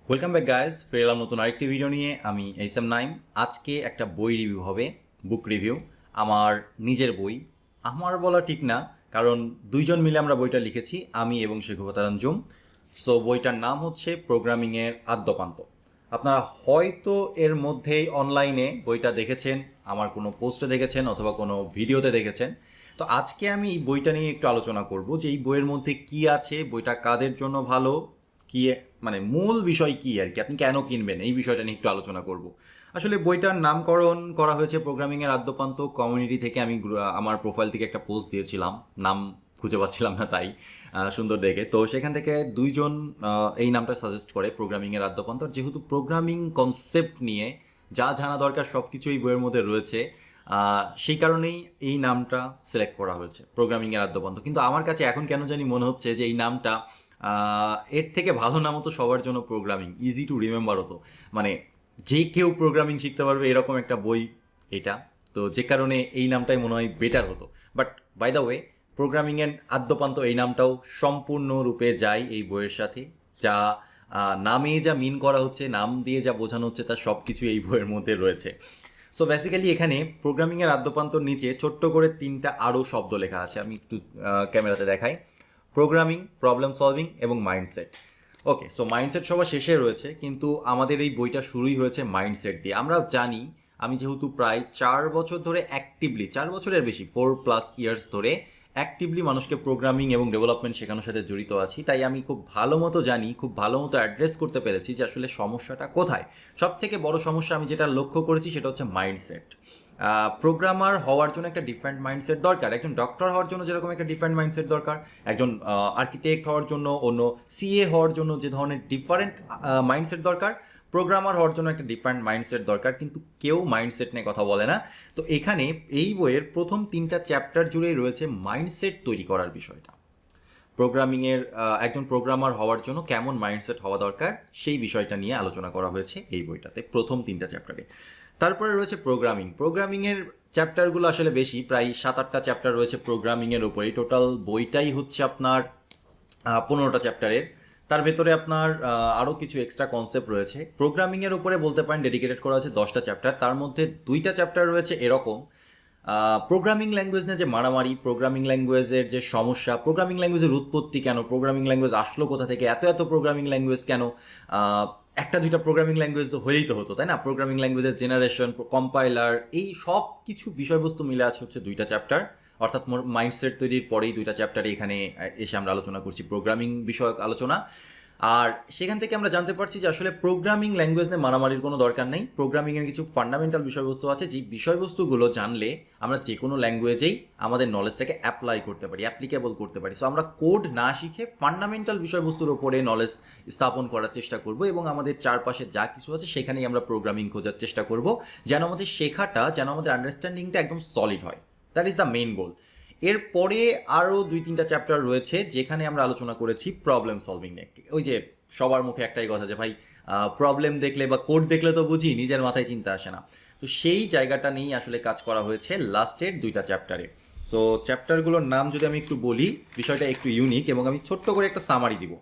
Welcome back guys, ফিরে এলাম নতুন আরেকটি ভিডিও নিয়ে। আমি এইসএম নাইম। আজকে একটা বই রিভিউ হবে, বুক রিভিউ। আমার নিজের বই, আমার বলা ঠিক না, কারণ দুইজন মিলে আমরা বইটা লিখেছি, আমি এবং শেখবতারঞ্জুম। সো বইটার নাম হচ্ছে প্রোগ্রামিংয়ের আদ্যপান্ত। আপনারা হয়তো এর মধ্যেই অনলাইনে বইটা দেখেছেন, আমার কোনো পোস্টে দেখেছেন অথবা কোনো ভিডিওতে দেখেছেন। তো আজকে আমি এই বইটা নিয়ে একটু আলোচনা করব যে এই বইয়ের মধ্যে কি আছে, বইটা কাদের জন্য ভালো, কি মানে মূল বিষয় কি আর কি, আপনি কেন কিনবেন, এই বিষয়টা নিয়ে একটু আলোচনা করব। আসলে বইটার নামকরণ করা হয়েছে প্রোগ্রামিংয়ের আদ্যপান্ত কমিউনিটি থেকে। আমি আমার প্রোফাইল থেকে একটা পোস্ট দিয়েছিলাম, নাম খুঁজে পাচ্ছিলাম না, তাই সুন্দর দেখে তো সেখান থেকে দুইজন এই নামটা সাজেস্ট করে, প্রোগ্রামিংয়ের আদ্যপান্ত। যেহেতু প্রোগ্রামিং কনসেপ্ট নিয়ে যা জানা দরকার সব কিছু এই বইয়ের মধ্যে রয়েছে, সেই কারণেই এই নামটা সিলেক্ট করা হয়েছে, প্রোগ্রামিংয়ের আদ্যপান্ত। কিন্তু আমার কাছে এখন কেন জানি মনে হচ্ছে যে এই নামটা এর থেকে ভালো নাম হতো সবার জন্য প্রোগ্রামিং, ইজি টু রিমেম্বার হতো। মানে যে কেউ প্রোগ্রামিং শিখতে পারবে এরকম একটা বই এটা। তো যে কারণে এই নামটাই মনে হয় বেটার হতো। বাট বাই দ্য ওয়ে, প্রোগ্রামিংয়ের আদ্যপান্ত এই নামটাও সম্পূর্ণরূপে যায় এই বইয়ের সাথে। যা নামে যা মিন করা হচ্ছে, নাম দিয়ে যা বোঝানো হচ্ছে, তার সব কিছু এই বইয়ের মধ্যে রয়েছে। সো বেসিক্যালি এখানে প্রোগ্রামিংয়ের আদ্যপান্তর নিচে ছোট্ট করে তিনটা আরও শব্দ লেখা আছে, আমি একটু ক্যামেরাতে দেখাই। প্রোগ্রামিং, প্রবলেম সলভিং এবং মাইন্ডসেট। ওকে, সো মাইন্ডসেট সবার শেষে রয়েছে, কিন্তু আমাদের এই বইটা শুরুই হয়েছে মাইন্ডসেট দিয়ে। আমরা জানি, আমি যেহেতু প্রায় 4 বছর ধরে অ্যাক্টিভলি, 4 বছরের বেশি, 4+ ইয়ার্স ধরে অ্যাক্টিভলি মানুষকে প্রোগ্রামিং এবং ডেভেলপমেন্ট শেখানোর সাথে জড়িত আছি, তাই আমি খুব ভালো মতো জানি, খুব ভালো মতো অ্যাড্রেস করতে পেরেছি যে আসলে সমস্যাটা কোথায়। সব থেকে বড় সমস্যা আমি যেটা লক্ষ্য করেছি সেটা হচ্ছে মাইন্ডসেট। প্রোগ্রামার হওয়ার জন্য একটা ডিফারেন্ট মাইন্ডসেট দরকার, একজন ডক্টর হওয়ার জন্য যেরকম একটা ডিফারেন্ট মাইন্ডসেট দরকার, একজন আর্কিটেক্ট হওয়ার জন্য, অন্য সিএ হওয়ার জন্য যে ধরনের ডিফারেন্ট মাইন্ডসেট দরকার, প্রোগ্রামার হওয়ার জন্য একটা ডিফারেন্ট মাইন্ডসেট দরকার। কিন্তু কেউ মাইন্ডসেট নিয়ে কথা বলে না। তো এখানে এই বইয়ের প্রথম 3টা চ্যাপ্টার জুড়েই রয়েছে মাইন্ডসেট তৈরি করার বিষয়টা। প্রোগ্রামিংয়ের একজন প্রোগ্রামার হওয়ার জন্য কেমন মাইন্ডসেট হওয়া দরকার সেই বিষয়টা নিয়ে আলোচনা করা হয়েছে এই বইটাতে, প্রথম 3টা চ্যাপ্টারে। তারপরে রয়েছে প্রোগ্রামিংয়ের চ্যাপ্টারগুলো আসলে বেশি, প্রায় 7-8টা চ্যাপ্টার রয়েছে প্রোগ্রামিংয়ের উপরেই। টোটাল বইটাই হচ্ছে আপনার 15টা চ্যাপ্টারের। তার ভেতরে আপনার আরও কিছু এক্সট্রা কনসেপ্ট রয়েছে। প্রোগ্রামিংয়ের উপরে বলতে পারেন ডেডিকেটেড করা আছে 10টা চ্যাপ্টার। তার মধ্যে 2টা চ্যাপ্টার রয়েছে এরকম প্রোগ্রামিং ল্যাঙ্গুয়েজ নিয়ে যে মারামারি, প্রোগ্রামিং ল্যাঙ্গুয়েজের যে সমস্যা, প্রোগ্রামিং ল্যাঙ্গুয়েজের উৎপত্তি কেন, প্রোগ্রামিং ল্যাঙ্গুয়েজ আসলো কোথা থেকে, এত এত প্রোগ্রামিং ল্যাঙ্গুয়েজ কেন, একটা দুইটা প্রোগ্রামিং ল্যাঙ্গুয়েজ তো হলেই তো হতো, তাই না? প্রোগ্রামিং ল্যাঙ্গুয়েজের জেনারেশন, কম্পাইলার, এই সব কিছু বিষয়বস্তু মিলে আছে হচ্ছে 2টা চ্যাপ্টার। অর্থাৎ মাইন্ডসেট তৈরির পরেই 2টা চ্যাপ্টারে এখানে এসে আমরা আলোচনা করছি, প্রোগ্রামিং বিষয়ক আলোচনা। আর সেখান থেকে আমরা জানতে পারছি যে আসলে প্রোগ্রামিং ল্যাঙ্গুয়েজ নিয়ে মারামারির কোনো দরকার নেই। প্রোগ্রামিংয়ের কিছু ফান্ডামেন্টাল বিষয়বস্তু আছে, যে বিষয়বস্তুগুলো জানলে আমরা যে কোনো ল্যাঙ্গুয়েজেই আমাদের নলেজটাকে অ্যাপ্লাই করতে পারি, অ্যাপ্লিকেবল করতে পারি। সো আমরা কোড না শিখে ফান্ডামেন্টাল বিষয়বস্তুর ওপরে নলেজ স্থাপন করার চেষ্টা করব, এবং আমাদের চারপাশে যা কিছু আছে সেখানেই আমরা প্রোগ্রামিং খোঁজার চেষ্টা করব, যেন আমাদের শেখাটা, যেন আমাদের আন্ডারস্ট্যান্ডিংটা একদম সলিড হয়। দ্যাট ইজ দ্য মেইন গোল। এরপরে আরও 2-3টা চ্যাপ্টার রয়েছে যেখানে আমরা আলোচনা করেছি প্রবলেম সলভিং নিয়ে। ওই যে সবার মুখে একটাই কথা যে ভাই প্রবলেম দেখলে বা কোড দেখলে তো বুঝি, নিজের মাথায় চিন্তা আসে না। তো সেই জায়গাটা নিয়েই আসলে কাজ করা হয়েছে লাস্টের 2টা চ্যাপ্টারে। সো চ্যাপ্টারগুলোর নাম যদি আমি একটু বলি, বিষয়টা একটু ইউনিক, এবং আমি ছোট্ট করে একটা সামারি দিব।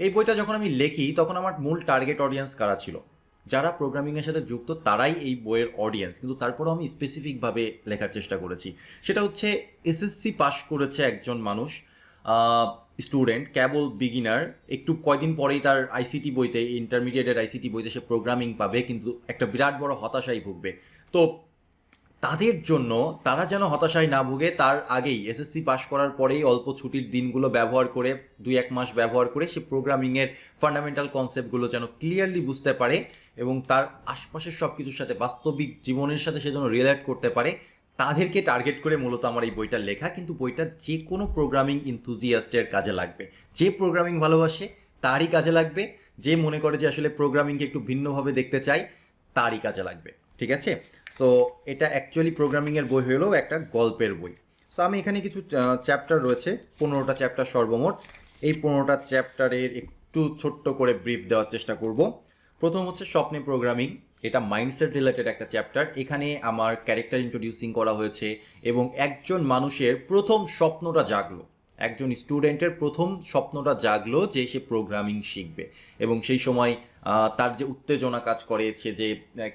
এই বইটা যখন আমি লিখি তখন আমার মূল টার্গেট অডিয়েন্স কারা ছিল? যারা প্রোগ্রামিংয়ের সাথে যুক্ত তারাই এই বইয়ের অডিয়েন্স, কিন্তু তারপরেও আমি স্পেসিফিকভাবে লেখার চেষ্টা করেছি। সেটা হচ্ছে এসএসসি পাশ করেছে একজন মানুষ, স্টুডেন্ট, কেবল বিগিনার, একটু কয়দিন পরেই তার আইসিটি বইতে, ইন্টারমিডিয়েটের আইসিটি বইতে সে প্রোগ্রামিং পাবে, কিন্তু একটা বিরাট বড় হতাশায় ভুগবে। তো তাদের জন্য, তারা যেন হতাশায় না ভুগে, তার আগেই এসএসসি পাশ করার পরেই অল্প ছুটির দিনগুলো ব্যবহার করে, 2-1 মাস ব্যবহার করে সে প্রোগ্রামিংয়ের ফান্ডামেন্টাল কনসেপ্টগুলো যেন ক্লিয়ারলি বুঝতে পারে, এবং তার আশপাশের সব কিছুর সাথে, বাস্তবিক জীবনের সাথে সে যেন রিলেট করতে পারে, তাদেরকে টার্গেট করে মূলত আমার এই বইটা লেখা। কিন্তু বইটা যে কোনো প্রোগ্রামিং ইনথুজিয়াস্টের কাজে লাগবে, যে প্রোগ্রামিং ভালোবাসে তারই কাজে লাগবে, যে মনে করে যে আসলে প্রোগ্রামিংকে একটু ভিন্নভাবে দেখতে চাই তারই কাজে লাগবে। ঠিক আছে? সো এটা অ্যাকচুয়ালি প্রোগ্রামিংয়ের বই হলেও একটা গল্পের বই। সো আমি এখানে কিছু চ্যাপ্টার রয়েছে, 15টা চ্যাপ্টার সর্বমোট। এই 15টা চ্যাপ্টারের একটু ছোট্ট করে ব্রিফ দেওয়ার চেষ্টা করব। প্রথম হচ্ছে স্বপ্নে প্রোগ্রামিং। এটা মাইন্ডসেট রিলেটেড একটা চ্যাপ্টার। এখানে আমার ক্যারেক্টার ইন্ট্রোডিউসিং করা হয়েছে, এবং একজন মানুষের প্রথম স্বপ্নটা জাগলো, একজন স্টুডেন্টের প্রথম স্বপ্নটা জাগলো যে সে প্রোগ্রামিং শিখবে, এবং সেই সময় তার যে উত্তেজনা কাজ করে, সে যে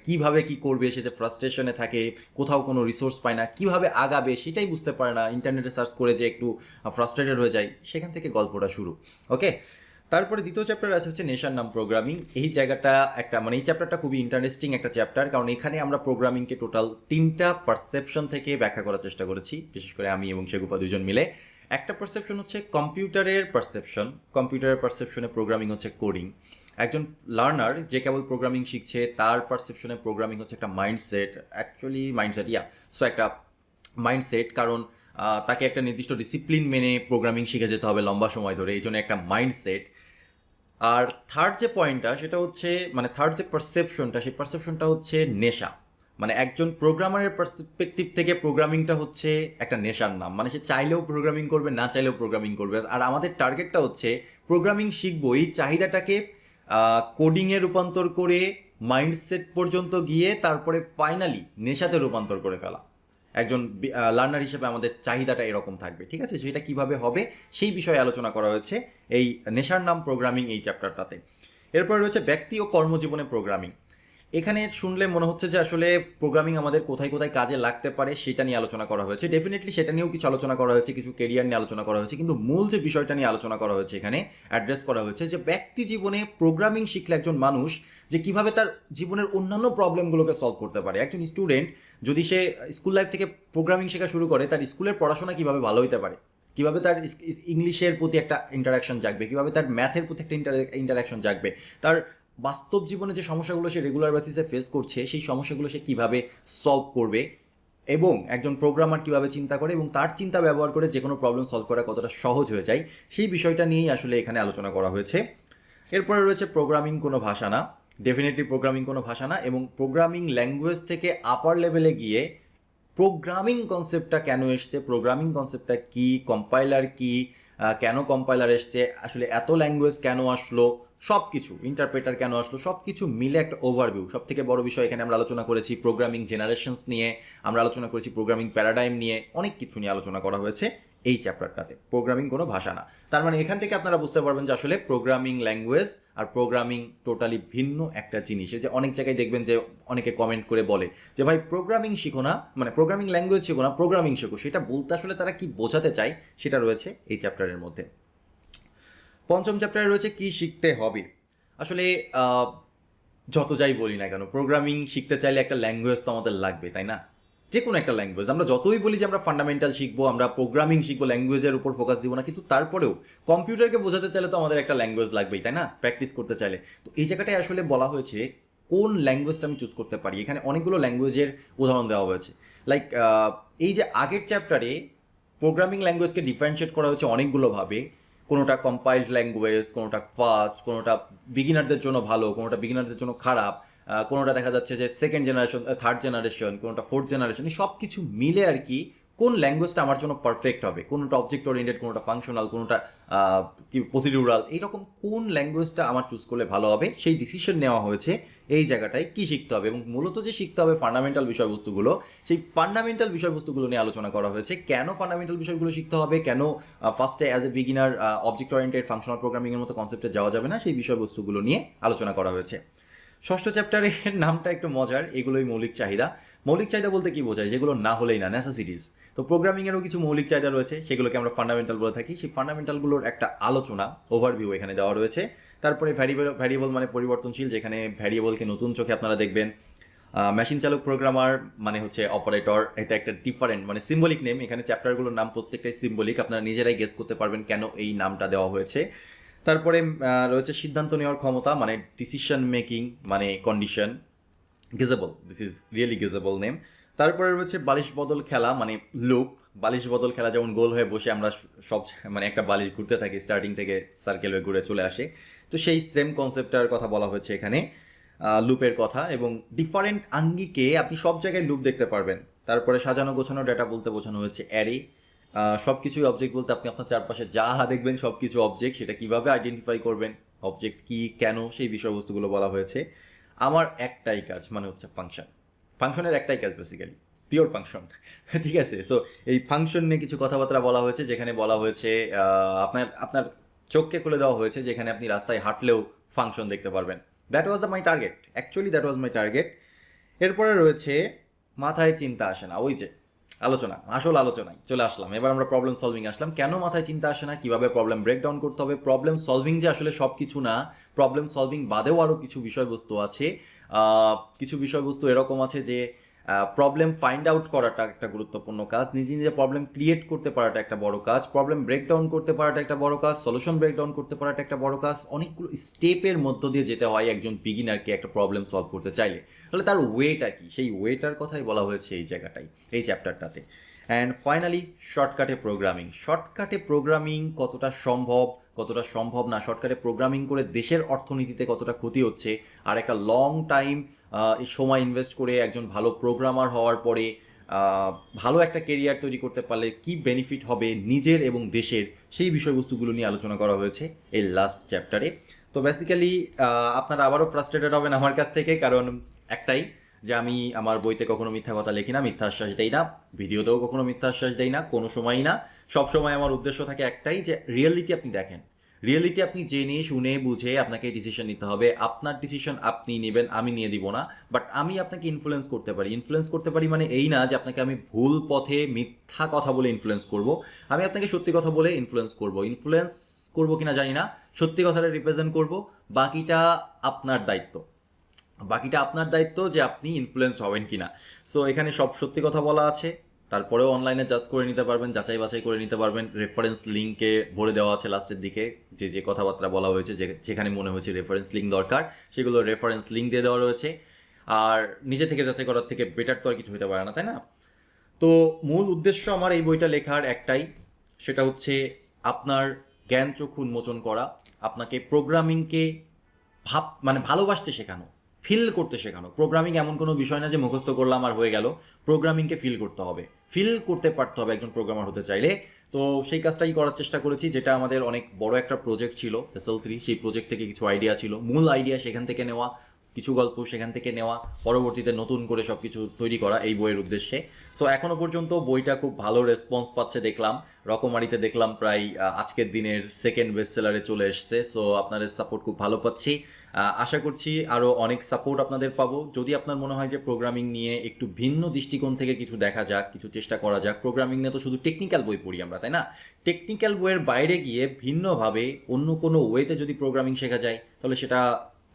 কিভাবে কি করবে, সে যে ফ্রাস্ট্রেশনে থাকে, কোথাও কোনো রিসোর্স পায় না, কিভাবে আগাবে সেটাই বুঝতে পারে না, ইন্টারনেটে সার্চ করে যে একটু ফ্রাস্ট্রেটেড হয়ে যায়, সেখান থেকে গল্পটা শুরু। ওকে, তারপরে দ্বিতীয় চ্যাপ্টার আছে হচ্ছে নেশার নাম প্রোগ্রামিং। এই জায়গাটা একটা মানে এই চ্যাপ্টারটা খুবই ইন্টারেস্টিং একটা চ্যাপ্টার, কারণ এখানে আমরা প্রোগ্রামিংকে টোটাল 3টা পারসেপশন থেকে ব্যাখ্যা করার চেষ্টা করেছি, বিশেষ করে আমি এবং শেগুফা দুজন মিলে। একটা পারসেপশন হচ্ছে কম্পিউটারের পারসেপশন, কম্পিউটারের পারসেপশনে প্রোগ্রামিং হচ্ছে কোডিং। একজন লার্নার যে কেবল প্রোগ্রামিং শিখছে তার পারসেপশনে প্রোগ্রামিং হচ্ছে একটা মাইন্ডসেট, অ্যাকচুয়ালি মাইন্ডসেট সো একটা মাইন্ডসেট, কারণ তাকে একটা নির্দিষ্ট ডিসিপ্লিন মেনে প্রোগ্রামিং শিখে যেতে হবে লম্বা সময় ধরে, এই জন্য একটা মাইন্ডসেট। আর থার্ড যে পয়েন্টটা সেটা হচ্ছে মানে থার্ড যে পারসেপশনটা, সেই পারসেপশনটা হচ্ছে নেশা। মানে একজন প্রোগ্রামারের পার্সপেক্টিভ থেকে প্রোগ্রামিংটা হচ্ছে একটা নেশার নাম, মানে সে চাইলেও প্রোগ্রামিং করবে, না চাইলেও প্রোগ্রামিং করবে। আর আমাদের টার্গেটটা হচ্ছে প্রোগ্রামিং শিখবো, এই চাহিদাটাকে কোডিংয়ে রূপান্তর করে মাইন্ডসেট পর্যন্ত গিয়ে তারপরে ফাইনালি নেশাতে রূপান্তর করে ফেলা। একজন লার্নার হিসেবে আমাদের চাহিদাটা এরকম থাকবে, ঠিক আছে? সেটা কিভাবে হবে সেই বিষয়ে আলোচনা করা হয়েছে এই নেশার নাম প্রোগ্রামিং এই চ্যাপ্টারটাতে। এরপর রয়েছে ব্যক্তি ও কর্মজীবনে প্রোগ্রামিং। এখানে শুনলে মনে হচ্ছে যে আসলে প্রোগ্রামিং আমাদের কোথায় কোথায় কাজে লাগতে পারে সেটা নিয়ে আলোচনা করা হয়েছে। ডেফিনেটলি সেটা নিয়েও কিছু আলোচনা করা হয়েছে, কিছু কেরিয়ার নিয়ে আলোচনা করা হয়েছে, কিন্তু মূল যে বিষয়টা নিয়ে আলোচনা করা হয়েছে এখানে অ্যাড্রেস করা হয়েছে যে ব্যক্তি জীবনে প্রোগ্রামিং শিখলে একজন মানুষ যে কিভাবে তার জীবনের অন্যান্য প্রবলেমগুলোকে সলভ করতে পারে। একজন স্টুডেন্ট যদি সে স্কুল লাইফ থেকে প্রোগ্রামিং শেখা শুরু করে, তার স্কুলের পড়াশোনা কিভাবে ভালো হতে পারে, কিভাবে তার ইংলিশের প্রতি একটা ইন্টারাকশন জাগবে, কিভাবে তার ম্যাথের প্রতি একটা ইন্টারাকশন জাগবে, তার বাস্তব জীবনে যে সমস্যাগুলো সে রেগুলার বেসিসে ফেস করছে সেই সমস্যাগুলো সে কীভাবে সলভ করবে, এবং একজন প্রোগ্রামার কীভাবে চিন্তা করে এবং তার চিন্তা ব্যবহার করে যে কোনো প্রবলেম সলভ করা কতটা সহজ হয়ে যায়, সেই বিষয়টা নিয়েই আসলে এখানে আলোচনা করা হয়েছে। এরপরে রয়েছে প্রোগ্রামিং কোনো ভাষা না, ডেফিনেটলি প্রোগ্রামিং কোনো ভাষা না, এবং প্রোগ্রামিং ল্যাঙ্গুয়েজ থেকে আপার লেভেলে গিয়ে প্রোগ্রামিং কনসেপ্টটা কেন এসছে, প্রোগ্রামিং কনসেপ্টটা কী, কম্পাইলার কী, কেন কম্পাইলার এসছে, আসলে এত ল্যাঙ্গুয়েজ কেন আসলো, সব কিছু, ইন্টারপ্রেটার কেন আসলো, সব কিছু মিলে একটা ওভারভিউ। সব থেকে বড় বিষয় এখানে আমরা আলোচনা করেছি প্রোগ্রামিং জেনারেশনস নিয়ে, আমরা আলোচনা করেছি প্রোগ্রামিং প্যারাডাইম নিয়ে, অনেক কিছু নিয়ে আলোচনা করা হয়েছে এই চ্যাপ্টারটাতে। প্রোগ্রামিং কোনো ভাষা না, তার মানে এখান থেকে আপনারা বুঝতে পারবেন যে আসলে প্রোগ্রামিং ল্যাঙ্গুয়েজ আর প্রোগ্রামিং টোটালি ভিন্ন একটা জিনিস। এই যে অনেক জায়গায় দেখবেন যে অনেকে কমেন্ট করে বলে যে ভাই প্রোগ্রামিং শিখো না, মানে প্রোগ্রামিং ল্যাঙ্গুয়েজ শিখো না, প্রোগ্রামিং শেখো। সেটা বলতে আসলে তারা কি বোঝাতে চায় সেটা রয়েছে এই চ্যাপ্টারের মধ্যে। পঞ্চম চ্যাপ্টারে রয়েছে কি শিখতে হবে। আসলে যত যাই বলি না কেন, প্রোগ্রামিং শিখতে চাইলে একটা ল্যাঙ্গুয়েজ তো আমাদের লাগবে, তাই না? যে কোনো একটা ল্যাঙ্গুয়েজ, আমরা যতই বলি যে আমরা ফান্ডামেন্টাল শিখবো, আমরা প্রোগ্রামিং শিখবো, ল্যাঙ্গুয়েজের উপর ফোকাস দিব না, কিন্তু তারপরেও কম্পিউটারকে বোঝাতে চাইলে তো আমাদের একটা ল্যাঙ্গুয়েজ লাগবেই, তাই না? প্র্যাকটিস করতে চাইলে। তো এই জায়গাটায় আসলে বলা হয়েছে কোন ল্যাঙ্গুয়েজটা আমি চুজ করতে পারি। এখানে অনেকগুলো ল্যাঙ্গুয়েজের উদাহরণ দেওয়া হয়েছে। লাইক এই যে আগের চ্যাপ্টারে প্রোগ্রামিং ল্যাঙ্গুয়েজকে ডিফারেন্সিয়েট করা হয়েছে অনেকগুলোভাবে, কোনোটা কম্পাইলড ল্যাঙ্গুয়েজ, কোনোটা ফাস্ট, কোনোটা বিগিনারদের জন্য ভালো, কোনোটা বিগিনারদের জন্য খারাপ, কোনোটা দেখা যাচ্ছে যে সেকেন্ড জেনারেশন, থার্ড জেনারেশন, কোনোটা ফোর্থ জেনারেশন, এই সব কিছু মিলে আর কি কোন ল্যাঙ্গুয়েজটা আমার জন্য পারফেক্ট হবে, কোনোটা অবজেক্ট ওরিয়েন্টেড, কোনোটা ফাংশনাল, কোনোটা কি প্রসিডিউরাল, এইরকম কোন ল্যাঙ্গুয়েজটা আমার চুজ করলে ভালো হবে সেই ডিসিশন নেওয়া হয়েছে এই জায়গাটায় কি শিখতে হবে। এবং মূলত যে শিখতে হবে ফান্ডামেন্টাল বিষয়বস্তুগুলো, সেই ফান্ডামেন্টাল বিষয়বস্তুগুলো নিয়ে আলোচনা করা হয়েছে। কেন ফান্ডামেন্টাল বিষয়গুলো শিখতে হবে, কেন ফার্স্টে as a beginner object oriented functional প্রোগ্রামিংয়ের মতো কনসেপ্টে যাওয়া যাবে না, সেই বিষয়বস্তুগুলো নিয়ে আলোচনা করা হয়েছে। ষষ্ঠ চ্যাপ্টারের নামটা একটু মজার, এগুলোই মৌলিক চাহিদা। মৌলিক চাহিদা বলতে কি বোঝায়, যেগুলো না হলেই না, নেসেসিটিস। তো প্রোগ্রামিংয়েরও কিছু মৌলিক চাহিদা রয়েছে, সেগুলোকে আমরা ফান্ডামেন্টাল বলে থাকি। সেই ফান্ডামেন্টালগুলোর একটা আলোচনা, ওভারভিউ এখানে দেওয়া রয়েছে। তারপরে ভ্যারিয়েবল মানে পরিবর্তনশীল, যেখানে ভ্যারিয়েবলকে নতুন চোখে আপনারা দেখবেন। মেশিন চালক প্রোগ্রামার মানে হচ্ছে অপারেটর, এটা একটা ডিফারেন্ট মানে সিম্বলিক নেম। এখানে চ্যাপ্টারগুলোর নাম প্রত্যেকটাই সিম্বলিক, আপনারা নিজেরাই গেস করতে পারবেন কেন এই নামটা দেওয়া হয়েছে। তারপরে রয়েছে সিদ্ধান্ত নেওয়ার ক্ষমতা মানে ডিসিশন মেকিং মানে condition, guessable, this is really guessable name. তারপরে রয়েছে বালিশ বদল খেলা মানে লুপ। বালিশ বদল খেলা যেমন গোল হয়ে বসে আমরা সব মানে একটা বালিশ ঘুরতে থাকি, স্টার্টিং থেকে সার্কেল হয়ে ঘুরে চলে আসে, তো সেই সেম কনসেপ্টটার কথা বলা হয়েছে এখানে, লুপের কথা। এবং ডিফারেন্ট আঙ্গিকে আপনি সব জায়গায় লুপ দেখতে পারবেন। তারপরে সাজানো গোছানো ডেটা বলতে বোঝানো হয়েছে অ্যারে। সব কিছুই অবজেক্ট বলতে আপনি আপনার চারপাশে যা দেখবেন সব কিছু অবজেক্ট, সেটা কীভাবে আইডেন্টিফাই করবেন, অবজেক্ট কী, কেন, সেই বিষয়বস্তুগুলো বলা হয়েছে। আমার একটাই কাজ মানে হচ্ছে ফাংশন, ফাংশনের একটাই কাজ বেসিক্যালি, পিওর ফাংশন। ঠিক আছে, সো এই ফাংশন নিয়ে কিছু কথাবার্তা বলা হয়েছে, যেখানে বলা হয়েছে আপনার আপনার চোখকে খুলে দেওয়া হয়েছে, যেখানে আপনি রাস্তায় হাঁটলেও ফাংশন দেখতে পারবেন। That was my target, actually that was my target. এরপরে রয়েছে মাথায় চিন্তা আসে না, ওই যে আসল আলোচনায় চলে আসলাম। এবার আমরা প্রবলেম সলভিং আসলাম। কেন মাথায় চিন্তা আসে না, কিভাবে প্রবলেম ব্রেকডাউন করতে হবে। প্রবলেম সলভিং যে আসলে সব কিছু না, প্রবলেম সলভিং বাদেও আরও কিছু বিষয়বস্তু আছে। কিছু বিষয়বস্তু এরকম আছে যে প্রবলেম ফাইন্ড আউট করাটা একটা গুরুত্বপূর্ণ কাজ, নিজে নিজে প্রবলেম ক্রিয়েট করতে পারাটা একটা বড় কাজ, প্রবলেম ব্রেকডাউন করতে পারাটা একটা বড় কাজ, সলিউশন ব্রেকডাউন করতে পারাটা একটা বড় কাজ। অনেকগুলো স্টেপের মধ্য দিয়ে যেতে হয় একজন বিগিনারকে একটা প্রবলেম সলভ করতে চাইলে। তাহলে তার ওয়েটা কি, সেই ওয়েটার কথাই বলা হয়েছে এই জায়গাটাই, এই চ্যাপ্টারটাতে। অ্যান্ড ফাইনালি শর্টকাটে প্রোগ্রামিং কতটা সম্ভব না, শর্টকাটে প্রোগ্রামিং করে দেশের অর্থনীতিতে কতটা ক্ষতি হচ্ছে, আর একটা লং টাইম সময় ইনভেস্ট করে একজন ভালো প্রোগ্রামার হওয়ার পরে ভালো একটা কেরিয়ার তৈরি করতে পারলে কি বেনিফিট হবে নিজের এবং দেশের, সেই বিষয়বস্তুগুলো নিয়ে আলোচনা করা হয়েছে এই লাস্ট চ্যাপ্টারে। তো বেসিক্যালি আপনারা আবারও ফ্রাস্ট্রেটেড হবেন আমার কাছ থেকে, কারণ একটাই যে আমি আমার বইতে কখনো মিথ্যা কথা লিখি না, মিথ্যা আশ্বাস দেই না, ভিডিওতেও কখনো মিথ্যা আশ্বাস দেই না, কোনো সময়ই না। সব সময় আমার উদ্দেশ্য থাকে একটাই, যে রিয়েলিটি আপনি দেখেন, রিয়েলিটি আপনি জেনে শুনে বুঝে আপনাকে ডিসিশন নিতে হবে। আপনার ডিসিশন আপনি নেবেন, আমি নিয়ে দিব না, বাট আমি আপনাকে ইনফ্লুয়েন্স করতে পারি মানে এই না যে আপনাকে আমি ভুল পথে মিথ্যা কথা বলে ইনফ্লুয়েন্স করব। আমি আপনাকে সত্যি কথা বলে ইনফ্লুয়েন্স করব কিনা জানি না, সত্যি কথাটা রিপ্রেজেন্ট করব। বাকিটা আপনার দায়িত্ব, যে আপনি ইনফ্লুয়েন্সড হবেন কিনা। সো এখানে সব সত্যি কথা বলা আছে, তারপরেও অনলাইনে জাজ করে নিতে পারবেন, যাচাই বাছাই করে নিতে পারবেন। রেফারেন্স লিঙ্কে ভরে দেওয়া আছে লাস্টের দিকে, যে কথাবার্তা বলা হয়েছে, যেখানে মনে হয়েছে রেফারেন্স লিঙ্ক দরকার, সেগুলো রেফারেন্স লিঙ্ক দিয়ে দেওয়া রয়েছে। আর নিজে থেকে যাচাই করার থেকে বেটার তো আর কিছু হতে পারে না, তাই না? তো মূল উদ্দেশ্য আমার এই বইটা লেখার একটাই, সেটা হচ্ছে আপনার জ্ঞান চক্ষু উন্মোচন করা, আপনাকে প্রোগ্রামিংকে ভালোবাসতে শেখানো, ফিল করতে শেখানো। প্রোগ্রামিং এমন কোনো বিষয় না যে মুখস্থ করলাম আর হয়ে গেল, প্রোগ্রামিংকে ফিল করতে হবে, ফিল করতে পারতে হবে একজন প্রোগ্রামার হতে চাইলে। তো সেই কাজটাই করার চেষ্টা করেছি, যেটা আমাদের অনেক বড় একটা প্রজেক্ট ছিল SL3। সেই প্রজেক্ট থেকে কিছু আইডিয়া ছিল, মূল আইডিয়া সেখান থেকে নেওয়া, কিছু গল্প সেখান থেকে নেওয়া, পরবর্তীতে নতুন করে সব কিছু তৈরি করা এই বইয়ের উদ্দেশ্যে। সো এখনও পর্যন্ত বইটা খুব ভালো রেসপন্স পাচ্ছে দেখলাম, রকমারিতে দেখলাম প্রায় আজকের দিনের সেকেন্ড বেস্ট সেলারে চলে এসছে। সো আপনাদের সাপোর্ট খুব ভালো পাচ্ছি, আশা করছি আরও অনেক সাপোর্ট আপনাদের পাবো। যদি আপনার মনে হয় যে প্রোগ্রামিং নিয়ে একটু ভিন্ন দৃষ্টিকোণ থেকে কিছু দেখা যাক, কিছু চেষ্টা করা যাক, প্রোগ্রামিং নিয়ে তো শুধু টেকনিক্যাল বই পড়ি আমরা, তাই না? টেকনিক্যাল বইয়ের বাইরে গিয়ে ভিন্নভাবে অন্য কোনো ওয়েতে যদি প্রোগ্রামিং শেখা যায়, তাহলে সেটা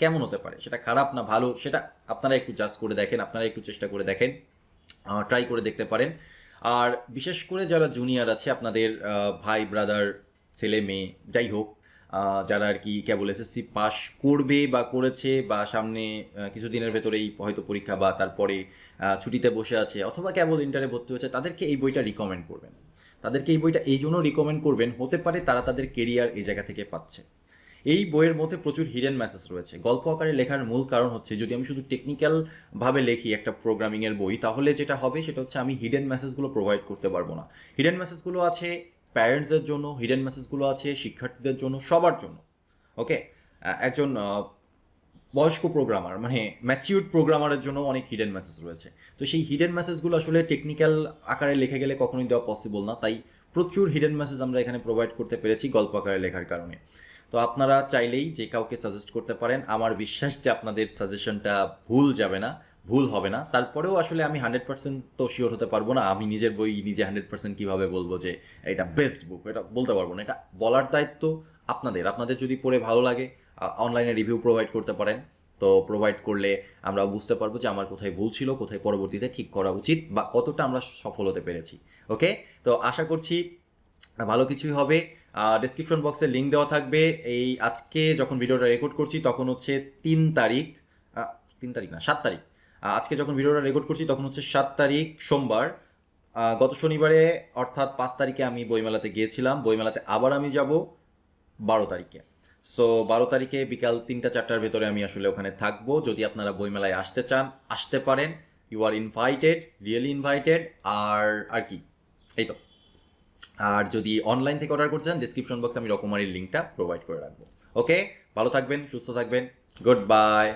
কেমন হতে পারে, সেটা খারাপ না ভালো, সেটা আপনারা একটু জাস্ট করে দেখেন, আপনারা একটু চেষ্টা করে দেখেন, ট্রাই করে দেখতে পারেন। আর বিশেষ করে যারা জুনিয়র আছে, আপনাদের ভাই ব্রাদার, ছেলে মেয়ে, যাই হোক, যারা আর কি কেবল SSC পাস করবে বা করেছে, বা সামনে কিছুদিনের ভেতরেই হয়তো পরীক্ষা, বা তারপরে ছুটিতে বসে আছে, অথবা কেবল ইন্টারে ভর্তি হয়েছে, তাদেরকে এই বইটা রিকমেন্ড করবেন। তাদেরকে এই বইটা এই জন্য রিকমেন্ড করবেন, হতে পারে তারা তাদের কেরিয়ার এই জায়গা থেকে পাচ্ছে। এই বইয়ের মধ্যে প্রচুর হিডেন মেসেজ রয়েছে। গল্প আকারে লেখার মূল কারণ হচ্ছে, যদি আমি শুধু টেকনিক্যালভাবে লেখি একটা প্রোগ্রামিংয়ের বই, তাহলে যেটা হবে সেটা হচ্ছে আমি হিডেন মেসেজগুলো প্রোভাইড করতে পারবো না। হিডেন মেসেজগুলো আছে প্যারেন্টসদের জন্য, হিডেন মেসেজগুলো আছে শিক্ষার্থীদের জন্য, সবার জন্য। ওকে, একজন বয়স্ক প্রোগ্রামার মানে ম্যাচিউরড প্রোগ্রামারের জন্য অনেক হিডেন মেসেজ রয়েছে। তো সেই হিডেন মেসেজগুলো আসলে টেকনিক্যাল আকারে লিখে গেলে কখনোই দেওয়া পসিবল না, তাই প্রচুর হিডেন মেসেজ আমরা এখানে প্রোভাইড করতে পেরেছি গল্প আকারে লেখার কারণে। তো আপনারা চাইলেই যে কাউকে সাজেস্ট করতে পারেন। আমার বিশ্বাস যে আপনাদের সাজেশনটা ভুল হবে না। তারপরেও আসলে আমি 100% তো শিওর হতে পারবো না। আমি নিজের বই নিজে 100% কীভাবে বলবো যে এটা বেস্ট বুক, এটা বলতে পারবো না। এটা বলার দায়িত্ব আপনাদের যদি পড়ে ভালো লাগে, অনলাইনে রিভিউ প্রোভাইড করতে পারেন। তো প্রোভাইড করলে আমরা বুঝতে পারবো যে আমার কোথায় ভুল ছিল, কোথায় পরবর্তীতে ঠিক করা উচিত, বা কতটা আমরা সফল হতে পেরেছি। ওকে, তো আশা করছি ভালো কিছুই হবে। ডেসক্রিপশন বক্সে লিঙ্ক দেওয়া থাকবে। এই আজকে যখন ভিডিওটা রেকর্ড করছি তখন হচ্ছে 7 তারিখ। আজকে যখন ভিডিওটা রেকর্ড করছি তখন হচ্ছে 7 তারিখ সোমবার। গত শনিবারে অর্থাৎ 5 তারিখে আমি বইমেলাতে গিয়েছিলাম। বইমেলাতে আবার আমি যাব 12 তারিখে। সো 12 তারিখে বিকাল 3টা-4টার ভেতরে আমি আসলে ওখানে থাকবো। যদি আপনারা বইমেলায় আসতে চান, আসতে পারেন। You are invited, really invited. আর কি, এই তো। আর যদি অনলাইন থেকে অর্ডার করতে চান, ডিসক্রিপশন বক্সে আমি রকমারির লিঙ্কটা প্রোভাইড করে রাখবো। ওকে, ভালো থাকবেন, সুস্থ থাকবেন, গুড বাই।